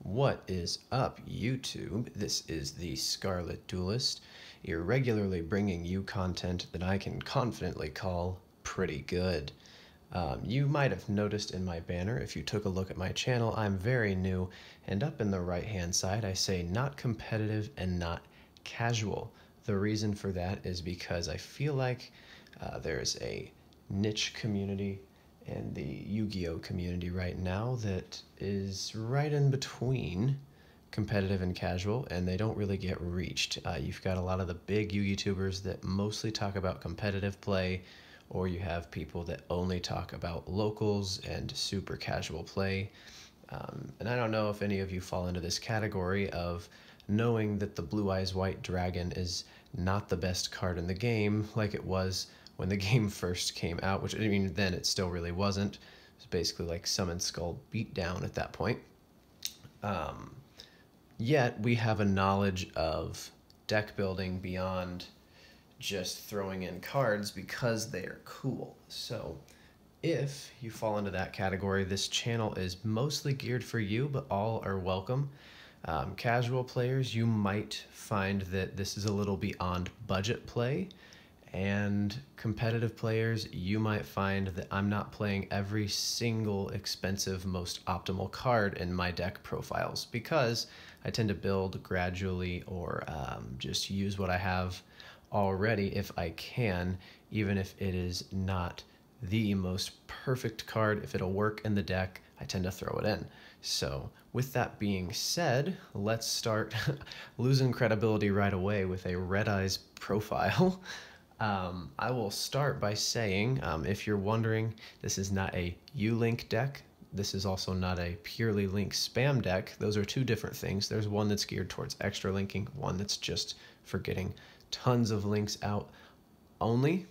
What is up, YouTube? This is the Scarlet Duelist, irregularly bringing you content that I can confidently call pretty good. You might have noticed in my banner, if you took a look at my channel, I'm very new, and up in the right-hand side I say not competitive and not casual. The reason for that is because I feel like there's a niche community and the Yu-Gi-Oh community right now that is right in between competitive and casual, and they don't really get reached. You've got a lot of the big YouTubers that mostly talk about competitive play, or you have people that only talk about locals and super casual play. And I don't know if any of you fall into this category of knowing that the Blue Eyes White Dragon is not the best card in the game like it was when the game first came out, which, I mean, then it still really wasn't. It was basically like Summon Skull Beatdown at that point. Yet we have a knowledge of deck building beyond just throwing in cards because they are cool. So if you fall into that category, this channel is mostly geared for you, but all are welcome. Casual players, you might find that this is a little beyond budget play, and competitive players, you might find that I'm not playing every single expensive, most optimal card in my deck profiles because I tend to build gradually or just use what I have already if I can, even if it is not the most perfect card. If it'll work in the deck, I tend to throw it in. So with that being said, let's start losing credibility right away with a Red Eyes profile. I will start by saying, if you're wondering, this is not a U-Link deck. This is also not a purely link spam deck. Those are two different things. There's one that's geared towards extra linking, one that's just for getting tons of links out only.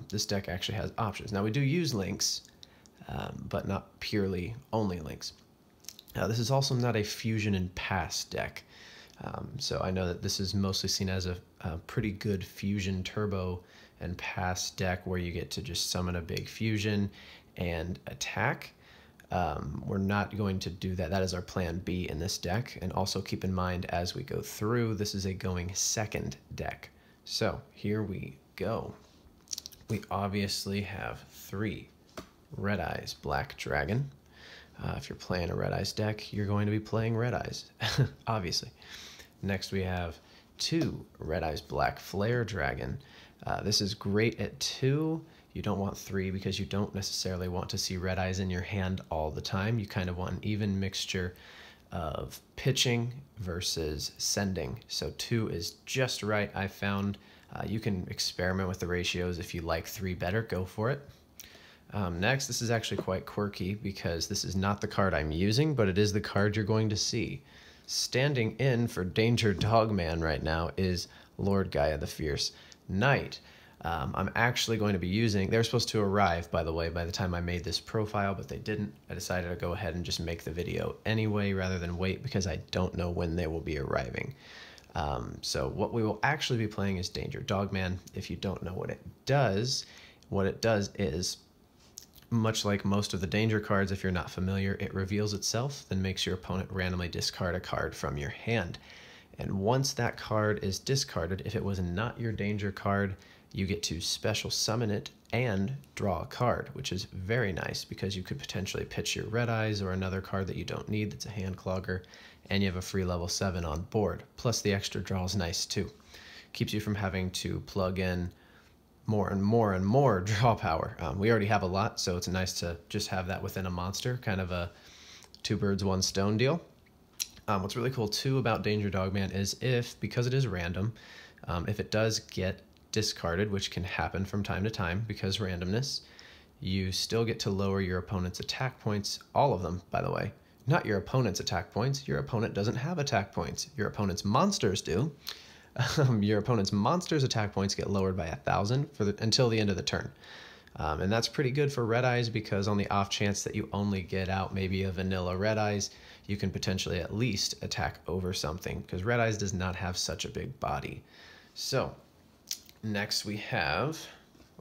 This deck actually has options. Now we do use links, but not purely only links. This is also not a fusion and pass deck. So I know that this is mostly seen as a pretty good fusion turbo and pass deck where you get to just summon a big fusion and attack. We're not going to do that. That is our plan B in this deck. And also keep in mind as we go through, this is a going second deck. So here we go. We obviously have 3 Red Eyes Black Dragon. If you're playing a Red Eyes deck, you're going to be playing Red Eyes, obviously. Next we have 2 Red Eyes Black Flare Dragon. This is great at 2. You don't want 3 because you don't necessarily want to see Red Eyes in your hand all the time. You kind of want an even mixture of pitching versus sending. So 2 is just right, I found. You can experiment with the ratios. If you like 3 better, go for it. Next, this is actually quite quirky because this is not the card I'm using, but it is the card you're going to see. Standing in for Danger Dogman right now is Lord Gaia the Fierce Knight. I'm actually going to be using, they were supposed to arrive, by the way, by the time I made this profile, but they didn't. I decided to go ahead and just make the video anyway rather than wait because I don't know when they will be arriving. So what we will actually be playing is Danger Dogman. If you don't know what it does is, much like most of the danger cards, if you're not familiar, it reveals itself, then makes your opponent randomly discard a card from your hand. And once that card is discarded, if it was not your danger card, you get to special summon it and draw a card, which is very nice because you could potentially pitch your Red Eyes or another card that you don't need that's a hand clogger, and you have a free level 7 on board. Plus the extra draw is nice too. Keeps you from having to plug in more and more and more draw power. We already have a lot, so it's nice to just have that within a monster, kind of a 2 birds, 1 stone deal. What's really cool too about Danger Dogman is because it is random, if it does get discarded, which can happen from time to time because randomness, you still get to lower your opponent's attack points, all of them, by the way. Not your opponent's attack points. Your opponent doesn't have attack points. Your opponent's monsters do. Your opponent's monsters' attack points get lowered by 1,000 until the end of the turn. And that's pretty good for Red Eyes because on the off chance that you only get out maybe a vanilla Red Eyes, you can potentially at least attack over something because Red Eyes does not have such a big body. So next we have,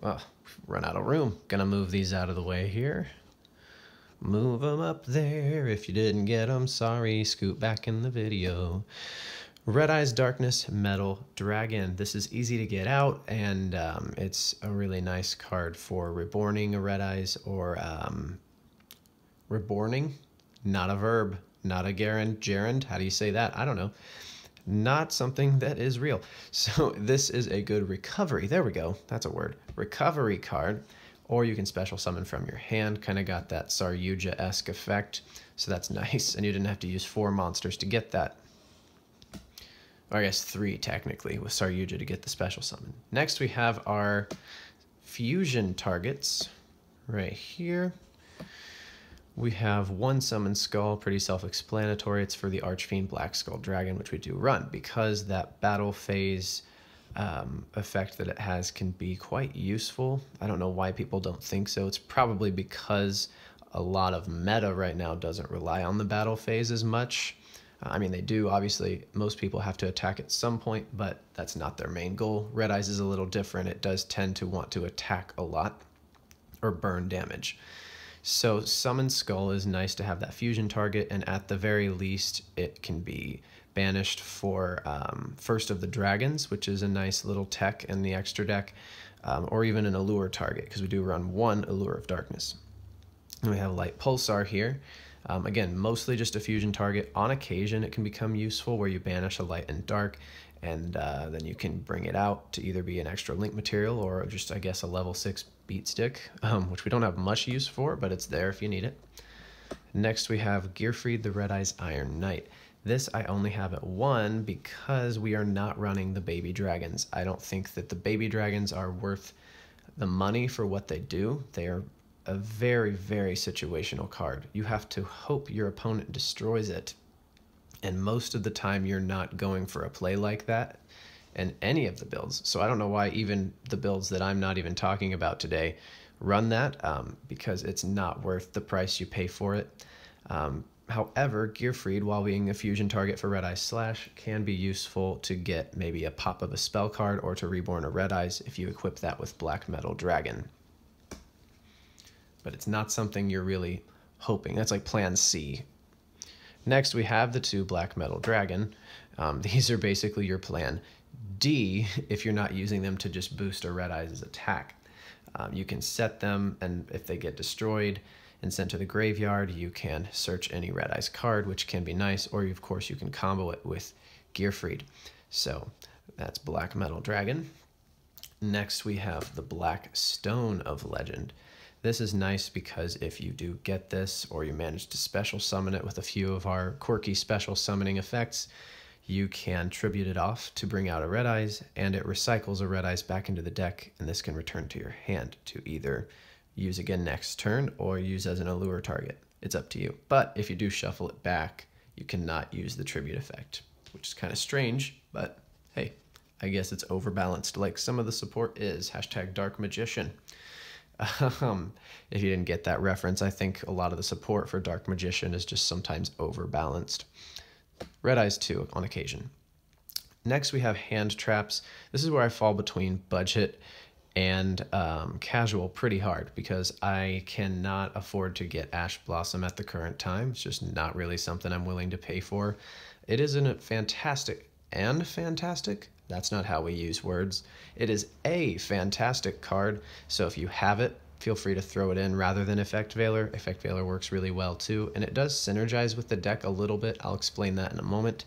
well, run out of room. Gonna move these out of the way here. Move them up there. If you didn't get them, sorry. Scoot back in the video. Red Eyes Darkness Metal Dragon. This is easy to get out, and it's a really nice card for reborning a Red Eyes or reborning. Not a verb, not a gerund. How do you say that? I don't know. Not something that is real. So this is a good recovery. There we go. That's a word. Recovery card. Or you can special summon from your hand. Kind of got that Saryuja-esque effect. So that's nice. And you didn't have to use 4 monsters to get that. Or I guess 3 technically with Saryuja to get the special summon. Next we have our fusion targets right here. We have 1 Summon Skull, pretty self-explanatory. It's for the Archfiend Black Skull Dragon, which we do run, because that battle phase effect that it has can be quite useful. I don't know why people don't think so. It's probably because a lot of meta right now doesn't rely on the battle phase as much. I mean, they do. Obviously, most people have to attack at some point, but that's not their main goal. Red Eyes is a little different. It does tend to want to attack a lot or burn damage. So Summon Skull is nice to have that fusion target, and at the very least, it can be banished for First of the Dragons, which is a nice little tech in the extra deck, or even an Allure target, because we do run 1 Allure of Darkness. And we have Light Pulsar here. Again, mostly just a fusion target. On occasion, it can become useful where you banish a light and dark, and then you can bring it out to either be an extra link material or just, I guess, a level 6 beat stick, which we don't have much use for, but it's there if you need it. Next, we have Gearfried the Red Eyes Iron Knight. This I only have at 1 because we are not running the baby dragons. I don't think that the baby dragons are worth the money for what they do. They are a very, very situational card. You have to hope your opponent destroys it, and most of the time you're not going for a play like that in any of the builds. So I don't know why even the builds that I'm not even talking about today run that, because it's not worth the price you pay for it. However, Gearfried, while being a fusion target for Red Eyes Slash, can be useful to get maybe a pop of a spell card or to reborn a Red Eyes if you equip that with Black Metal Dragon. But it's not something you're really hoping. That's like plan C. Next, we have the 2 Black Metal Dragon. These are basically your plan D if you're not using them to just boost a Red Eyes' attack. You can set them, and if they get destroyed and sent to the graveyard, you can search any Red Eyes card, which can be nice, or of course you can combo it with Gearfried. So that's Black Metal Dragon. Next, we have the Black Stone of Legend. This is nice because if you do get this, or you manage to special summon it with a few of our quirky special summoning effects, you can tribute it off to bring out a Red Eyes, and it recycles a Red Eyes back into the deck, and this can return to your hand to either use again next turn or use as an Allure target. It's up to you. But if you do shuffle it back, you cannot use the tribute effect, which is kind of strange, but hey, I guess it's overbalanced like some of the support is. Hashtag Dark Magician. If you didn't get that reference, I think a lot of the support for Dark Magician is just sometimes overbalanced. Red Eyes too, on occasion. Next, we have Hand Traps. This is where I fall between budget and casual pretty hard, because I cannot afford to get Ash Blossom at the current time. It's just not really something I'm willing to pay for. It isn't fantastic, that's not how we use words. It is a fantastic card, so if you have it, feel free to throw it in rather than Effect Veiler. Effect Veiler works really well too, and it does synergize with the deck a little bit. I'll explain that in a moment.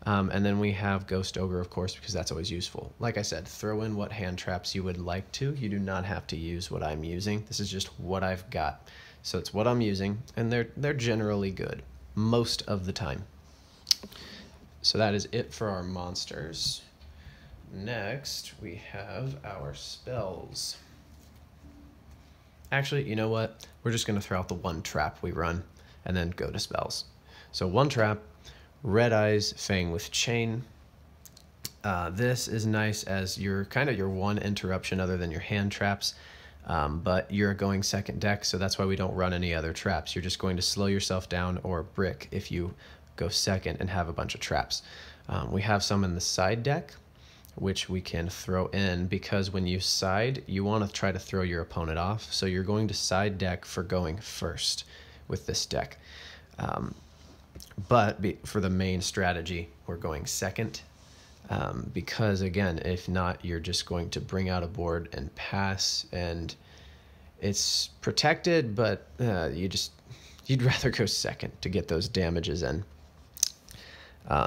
And then we have Ghost Ogre, of course, because that's always useful. Like I said, throw in what hand traps you would like to. You do not have to use what I'm using. This is just what I've got. So it's what I'm using, and they're generally good most of the time. So that is it for our monsters. Next, we have our spells. Actually, you know what? We're just going to throw out the 1 trap we run and then go to spells. So 1 trap, Red Eyes, Fang with Chain. This is nice as your kind of your 1 interruption other than your hand traps, but you're going second deck, so that's why we don't run any other traps. You're just going to slow yourself down or brick if you go second and have a bunch of traps. We have some in the side deck, which we can throw in, because when you side, you want to try to throw your opponent off. So you're going to side deck for going first, with this deck. But for the main strategy, we're going second. Because again, if not, you're just going to bring out a board and pass, and it's protected, but you'd rather go second to get those damages in.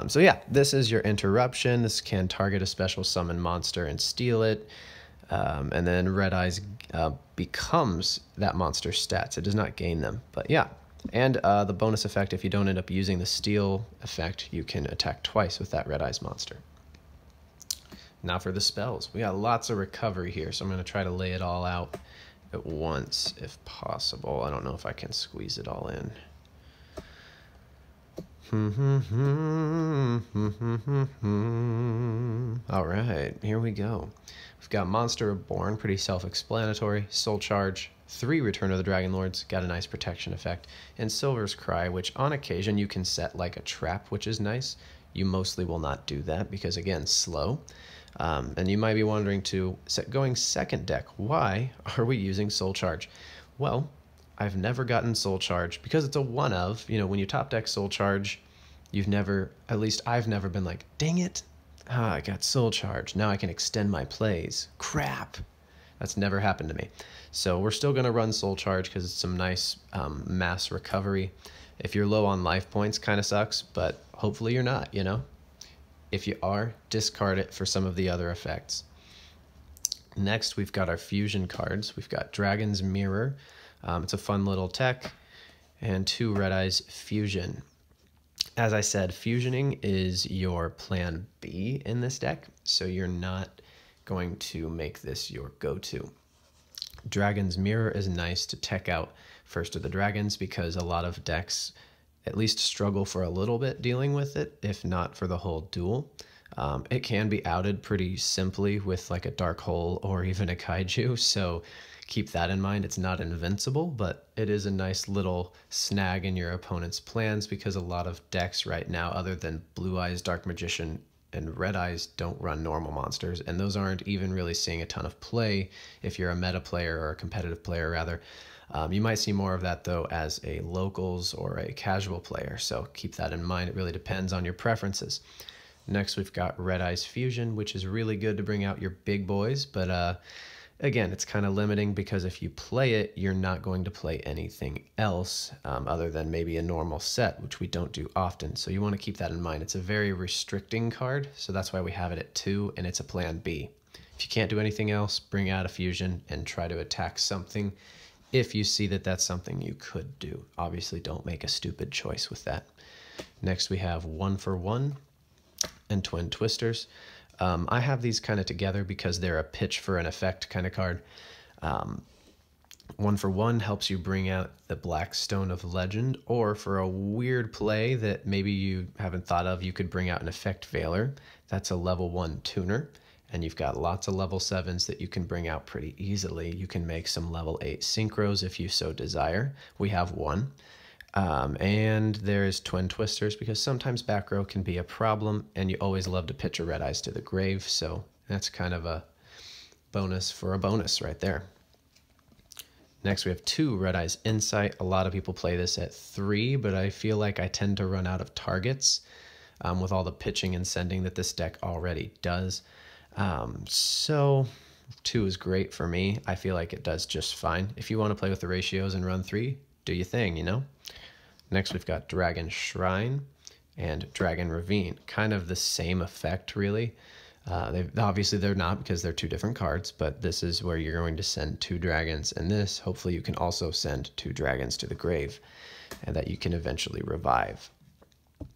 So yeah, this is your interruption. This can target a special summon monster and steal it. And then Red Eyes becomes that monster's stats. It does not gain them, but yeah. And the bonus effect, if you don't end up using the steal effect, you can attack twice with that Red Eyes monster. Now for the spells. We got lots of recovery here, so I'm going to try to lay it all out at once if possible. I don't know if I can squeeze it all in. All right, here we go. We've got Monster Reborn, pretty self-explanatory. Soul Charge, 3 Return of the Dragon Lords, got a nice protection effect. And Silver's Cry, which on occasion you can set like a trap, which is nice. You mostly will not do that because, again, slow. And you might be wondering too, going second deck, why are we using Soul Charge? Well, I've never gotten Soul Charge because it's a one of, when you top deck Soul Charge, at least I've never been like, dang it, I got Soul Charge. Now I can extend my plays. Crap. That's never happened to me. So we're still going to run Soul Charge because it's some nice mass recovery. If you're low on life points, kind of sucks, but hopefully you're not, If you are, discard it for some of the other effects. Next, we've got our fusion cards. We've got Dragon's Mirror. It's a fun little tech. And 2 Red Eyes Fusion. As I said, fusioning is your plan B in this deck, so you're not going to make this your go-to. Dragon's Mirror is nice to tech out First of the Dragons because a lot of decks at least struggle for a little bit dealing with it, if not for the whole duel. It can be outed pretty simply with like a Dark Hole or even a Kaiju, so keep that in mind. It's not invincible, but it is a nice little snag in your opponent's plans because a lot of decks right now, other than Blue Eyes, Dark Magician, and Red Eyes, don't run normal monsters, and those aren't even really seeing a ton of play if you're a meta player or a competitive player, rather. You might see more of that, though, as a locals or a casual player, so keep that in mind. It really depends on your preferences. Next, we've got Red Eyes Fusion, which is really good to bring out your big boys, but again, it's kind of limiting because if you play it, you're not going to play anything else other than maybe a normal set, which we don't do often. So you want to keep that in mind. It's a very restricting card, so that's why we have it at 2, and it's a plan B. If you can't do anything else, bring out a fusion and try to attack something if you see that that's something you could do. Obviously, don't make a stupid choice with that. Next, we have 1-for-1 and Twin Twisters. I have these kind of together because they're a pitch for an effect kind of card. 1-for-1 helps you bring out the Black Stone of Legend, or for a weird play that maybe you haven't thought of, you could bring out an Effect Veiler. That's a level 1 tuner, and you've got lots of level 7s that you can bring out pretty easily. You can make some level 8 synchros if you so desire. We have one. And there's Twin Twisters because sometimes back row can be a problem, and you always love to pitch a Red Eyes to the grave, so that's kind of a bonus for a bonus right there. Next, we have 2 Red Eyes Insight. A lot of people play this at 3, but I feel like I tend to run out of targets with all the pitching and sending that this deck already does. So 2 is great for me. I feel like it does just fine. If you want to play with the ratios and run 3, do your thing, Next, we've got Dragon Shrine and Dragon Ravine. Kind of the same effect, really. Obviously, they're not because they're 2 different cards, but this is where you're going to send 2 dragons. And this, hopefully, you can also send 2 dragons to the grave and that you can eventually revive.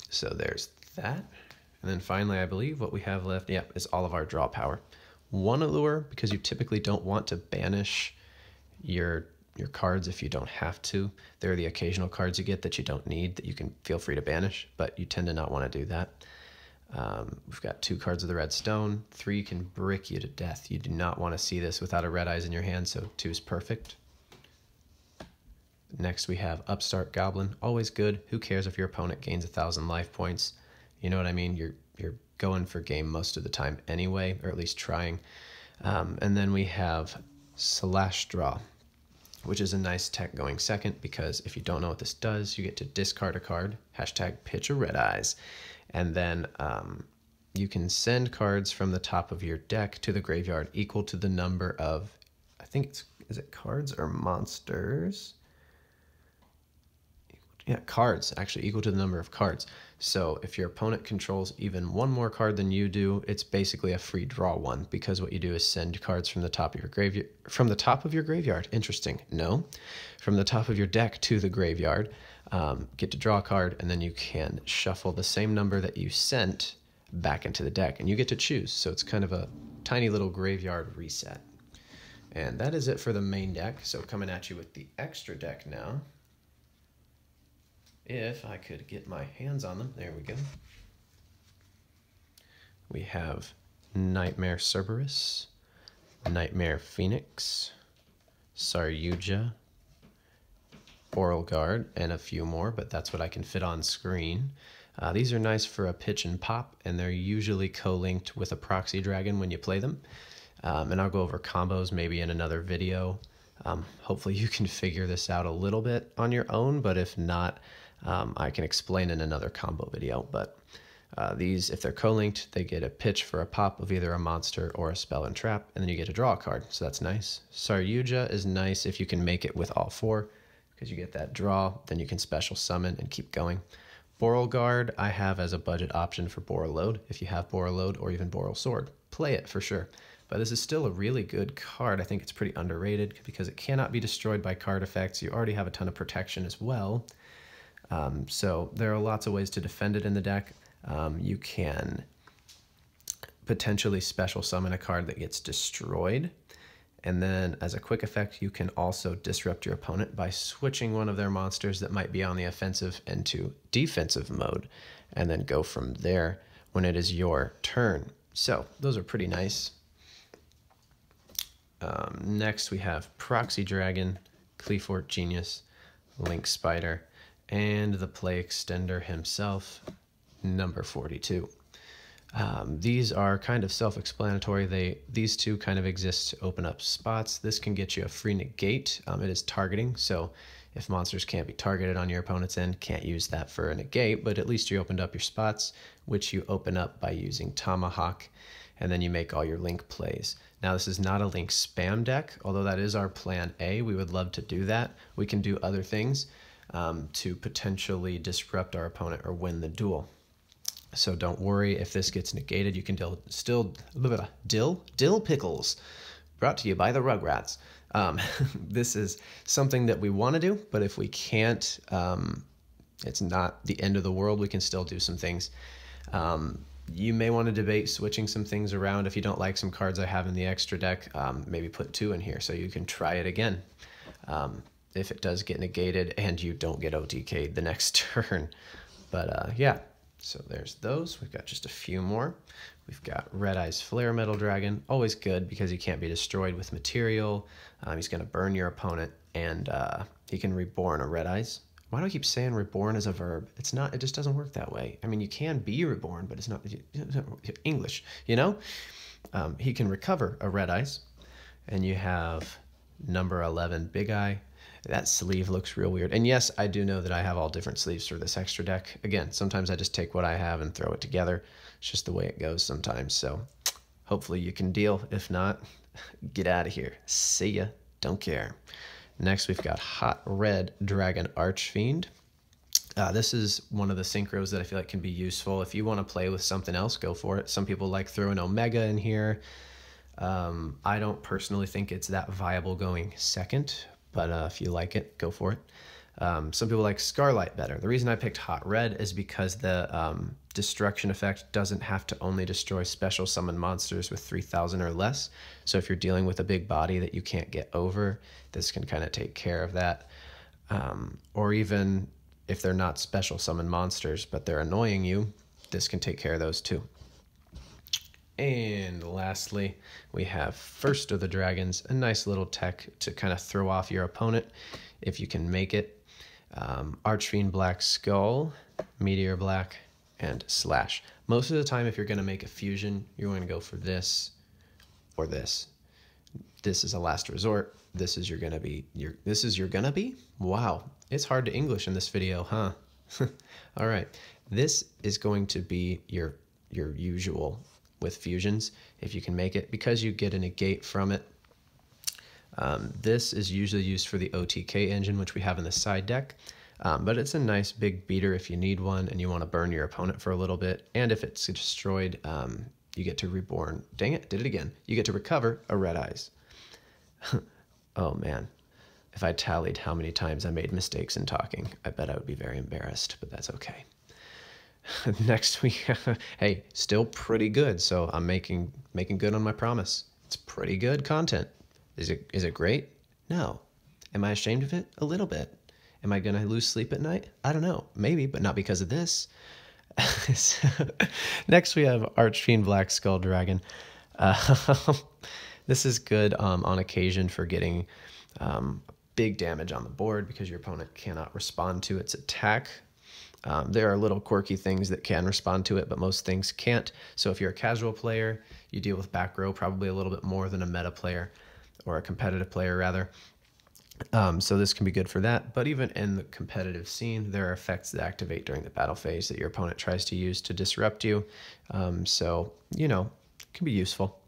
So there's that. And then finally, I believe what we have left, is all of our draw power. 1 Allure, because you typically don't want to banish your cards if you don't have to. There are the occasional cards you get that you don't need that you can feel free to banish, but you tend to not want to do that. We've got 2 cards of the Red Stone. 3 can brick you to death. You do not want to see this without a Red Eyes in your hand, so 2 is perfect. Next, we have Upstart Goblin. Always good. Who cares if your opponent gains 1,000 life points? You know what I mean? You're going for game most of the time anyway, or at least trying. And then we have Celestra. which is a nice tech going second, because if you don't know what this does, you get to discard a card, hashtag pitch a red eyes, and then you can send cards from the top of your deck to the graveyard equal to the number of, I think is it cards or monsters? Yeah, cards, actually equal to the number of cards. So if your opponent controls even one more card than you do, it's basically a free draw one, because what you do is send cards from the top of your graveyard. From the top of your graveyard, interesting. No, from the top of your deck to the graveyard, get to draw a card, and then you can shuffle the same number that you sent back into the deck, and you get to choose. So it's kind of a tiny little graveyard reset. And that is it for the main deck. So coming at you with the extra deck now. If I could get my hands on them, there we go. We have Nightmare Cerberus, Nightmare Phoenix, Saryuja, Oral Guard, and a few more, but that's what I can fit on screen. These are nice for a pitch and pop, and they're usually co-linked with a Proxy Dragon when you play them. And I'll go over combos maybe in another video. Hopefully you can figure this out a little bit on your own, but if not, I can explain in another combo video. But these, if they're co-linked, they get a pitch for a pop of either a monster or a spell and trap, and then you get to draw a card, so that's nice. Saryuja is nice if you can make it with all four, because you get that draw, then you can special summon and keep going. Boral Guard I have as a budget option for Borreload. If you have Borreload or even Boral Sword, play it for sure. But this is still a really good card. I think it's pretty underrated because it cannot be destroyed by card effects. You already have a ton of protection as well. So there are lots of ways to defend it in the deck. You can potentially special summon a card that gets destroyed. And then as a quick effect, you can also disrupt your opponent by switching one of their monsters that might be on the offensive into defensive mode, and then go from there when it is your turn. So those are pretty nice. Next we have Proxy Dragon, Cleafort Genius, Link Spider, and the Play Extender himself, number 42. These are kind of self-explanatory. These two kind of exist to open up spots. This can get you a free negate. It is targeting, so if monsters can't be targeted on your opponent's end, can't use that for a negate, but at least you opened up your spots, which you open up by using Tomahawk, and then you make all your Link plays. Now, this is not a Link spam deck, although that is our plan A. We would love to do that. We can do other things to potentially disrupt our opponent or win the duel. So don't worry if this gets negated. You can still dill pickles, brought to you by the Rugrats. This is something that we want to do, but if we can't, it's not the end of the world. We can still do some things. You may want to debate switching some things around. If you don't like some cards I have in the extra deck, maybe put 2 in here so you can try it again. If it does get negated and you don't get OTK'd the next turn. But yeah, so there's those. We've got just a few more. We've got Red Eyes Flare Metal Dragon, always good because he can't be destroyed with material. He's going to burn your opponent, and he can reborn a Red Eyes. Why do I keep saying reborn as a verb? It's not, it just doesn't work that way. I mean, you can be reborn, but it's not English, you know? He can recover a Red Eyes, and you have number 11 Big Eye. That sleeve looks real weird. And yes, I do know that I have all different sleeves for this extra deck. Again, sometimes I just take what I have and throw it together. It's just the way it goes sometimes. So hopefully you can deal. If not, get out of here. See ya. Don't care. Next, we've got Hot Red Dragon Archfiend. This is one of the synchros that I feel like can be useful. If you want to play with something else, go for it. Some people like throwing Omega in here. I don't personally think it's that viable going second, but if you like it, go for it. Some people like Scarlight better. The reason I picked Hot Red is because the destruction effect doesn't have to only destroy special summon monsters with 3,000 or less. So if you're dealing with a big body that you can't get over, this can kind of take care of that. Or even if they're not special summon monsters, but they're annoying you, this can take care of those too. And lastly, we have First of the Dragons, a nice little tech to kind of throw off your opponent if you can make it. Archfiend Black Skull, Meteor Black, and Slash. Most of the time, if you're going to make a fusion, you're going to go for this or this. This is a last resort. this is your gonna be? Wow, it's hard to English in this video, huh? All right, this is going to be your usual with fusions, if you can make it, because you get a negate from it. This is usually used for the OTK engine, which we have in the side deck, but it's a nice big beater if you need one and you want to burn your opponent for a little bit, and if it's destroyed, you get to reborn. Dang it, did it again. You get to recover a red eyes. Oh man, if I tallied how many times I made mistakes in talking, I bet I would be very embarrassed, but that's okay. Next we have, hey, still pretty good, so I'm making good on my promise. It's pretty good content. Is it great? No. Am I ashamed of it? A little bit. Am I gonna lose sleep at night? I don't know. Maybe, but not because of this. Next we have Archfiend Black Skull Dragon. This is good on occasion for getting big damage on the board because your opponent cannot respond to its attack. There are little quirky things that can respond to it, but most things can't. So if you're a casual player, you deal with back row probably a little bit more than a meta player, or a competitive player rather. So this can be good for that. But even in the competitive scene, there are effects that activate during the battle phase that your opponent tries to use to disrupt you. So, you know, it can be useful.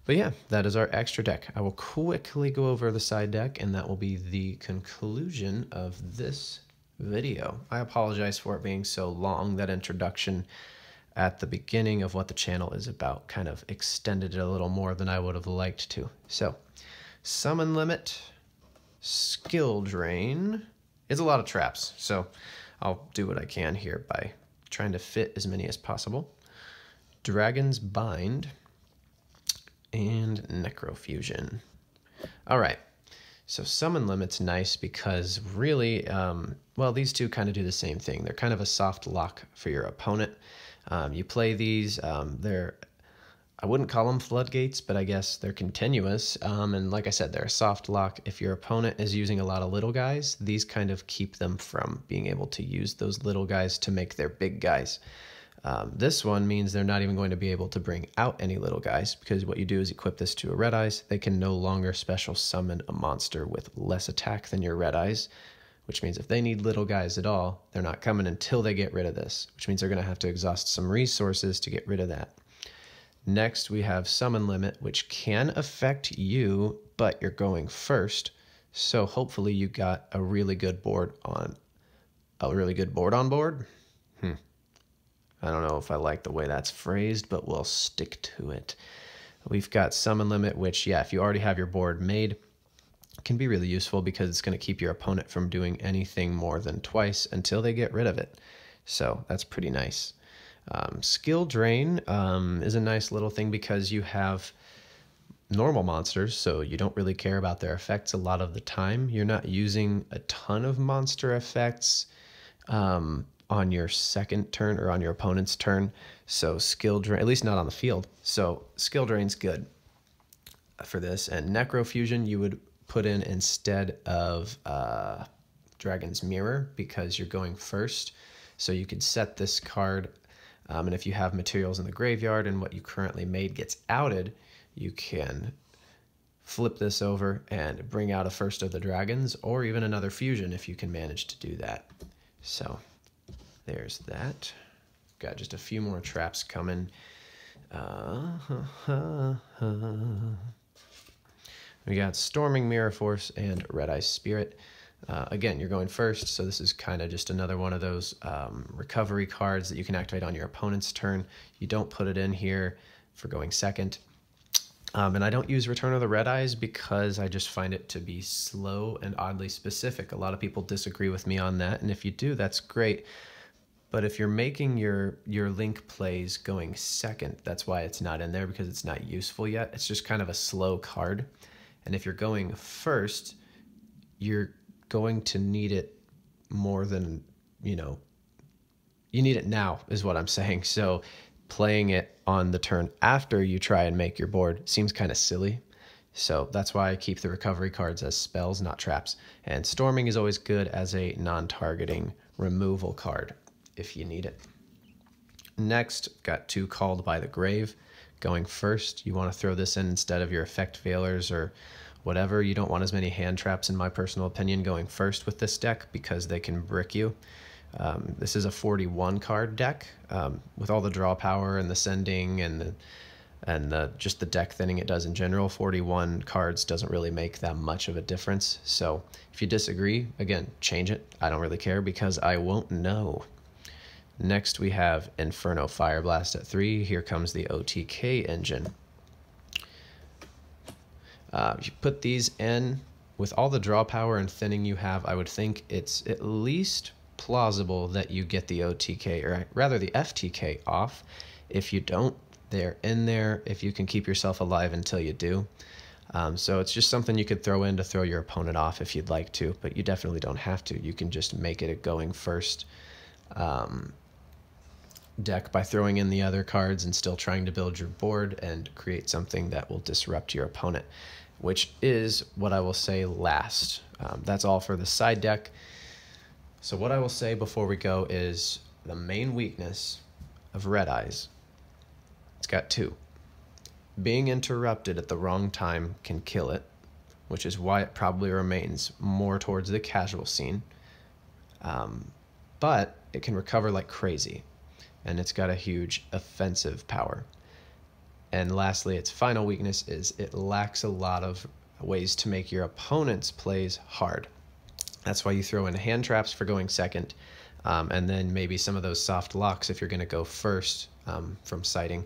But yeah, that is our extra deck. I will quickly go over the side deck, and that will be the conclusion of this video. I apologize for it being so long. That introduction at the beginning of what the channel is about kind of extended it a little more than I would have liked to. So, Summon Limit, Skill Drain. It's a lot of traps, so I'll do what I can here by trying to fit as many as possible. Dragon's Bind, and Necrofusion. All right, so Summon Limit's nice because really, well, these two kind of do the same thing. They're kind of a soft lock for your opponent. You play these, I wouldn't call them floodgates, but I guess they're continuous. And like I said, they're a soft lock. If your opponent is using a lot of little guys, these kind of keep them from being able to use those little guys to make their big guys. This one means they're not even going to be able to bring out any little guys, because what you do is equip this to a Red Eyes. They can no longer special summon a monster with less attack than your Red Eyes, which means if they need little guys at all, they're not coming until they get rid of this, which means they're going to have to exhaust some resources to get rid of that. Next, we have Summon Limit, which can affect you, but you're going first. So hopefully you got a really good board on board. I don't know if I like the way that's phrased, but we'll stick to it. We've got Summon Limit, which, yeah, if you already have your board made, can be really useful because it's going to keep your opponent from doing anything more than twice until they get rid of it. So that's pretty nice. Skill Drain is a nice little thing because you have normal monsters, so you don't really care about their effects a lot of the time. You're not using a ton of monster effects on your second turn or on your opponent's turn. So Skill Drain, at least not on the field. So Skill Drain's good for this. And Necrofusion you would put in instead of Dragon's Mirror because you're going first. So you could set this card, and if you have materials in the graveyard and what you currently made gets outed, you can flip this over and bring out a First of the Dragons, or even another fusion if you can manage to do that. So there's that. Got just a few more traps coming. We got Storming Mirror Force and Red Eye Spirit. Again, you're going first, so this is kind of just another one of those recovery cards that you can activate on your opponent's turn. You don't put it in here for going second. And I don't use Return of the Red Eyes because I just find it to be slow and oddly specific. A lot of people disagree with me on that, and if you do, that's great. But if you're making your link plays going second, that's why it's not in there, because it's not useful yet. It's just kind of a slow card. And if you're going first, you're going to need it more than, you know, you need it now is what I'm saying. So playing it on the turn after you try and make your board seems kind of silly. So that's why I keep the recovery cards as spells, not traps. And Storming is always good as a non-targeting removal card if you need it. Next, got two Called by the Grave. Going first, you want to throw this in instead of your effect failures or whatever. You don't want as many hand traps, in my personal opinion, going first with this deck because they can brick you. This is a 41 card deck with all the draw power and the sending and just the deck thinning it does in general. 41 cards doesn't really make that much of a difference. So if you disagree, again, change it. I don't really care because I won't know. Next we have Inferno Fireblast at 3. Here comes the OTK engine. If you put these in with all the draw power and thinning you have, I would think it's at least plausible that you get the OTK, or rather the FTK off. If you don't, they're in there if you can keep yourself alive until you do. So it's just something you could throw in to throw your opponent off if you'd like to, but you definitely don't have to. You can just make it a going first deck by throwing in the other cards and still trying to build your board and create something that will disrupt your opponent, which is what I will say last. That's all for the side deck. So what I will say before we go is the main weakness of Red Eyes. It's got 2. Being interrupted at the wrong time can kill it, which is why it probably remains more towards the casual scene. But it can recover like crazy, and it's got a huge offensive power. And lastly, its final weakness is it lacks a lot of ways to make your opponent's plays hard. That's why you throw in hand traps for going second, and then maybe some of those soft locks if you're going to go first from sighting.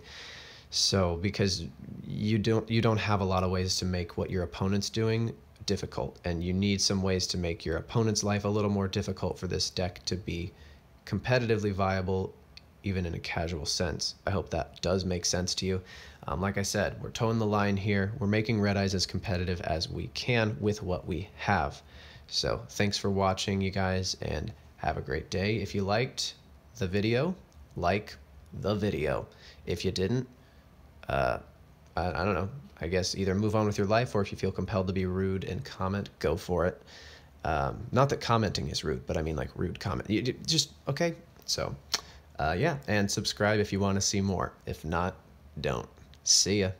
So because you don't have a lot of ways to make what your opponent's doing difficult, and you need some ways to make your opponent's life a little more difficult for this deck to be competitively viable, even in a casual sense. I hope that does make sense to you. Like I said, we're towing the line here. We're making Red Eyes as competitive as we can with what we have. So thanks for watching, you guys, and have a great day. If you liked the video, like the video. If you didn't, I don't know, I guess either move on with your life, or if you feel compelled to be rude and comment, go for it. Not that commenting is rude, but I mean like rude comment. You just, okay, so yeah, and subscribe if you want to see more. If not, don't. See ya.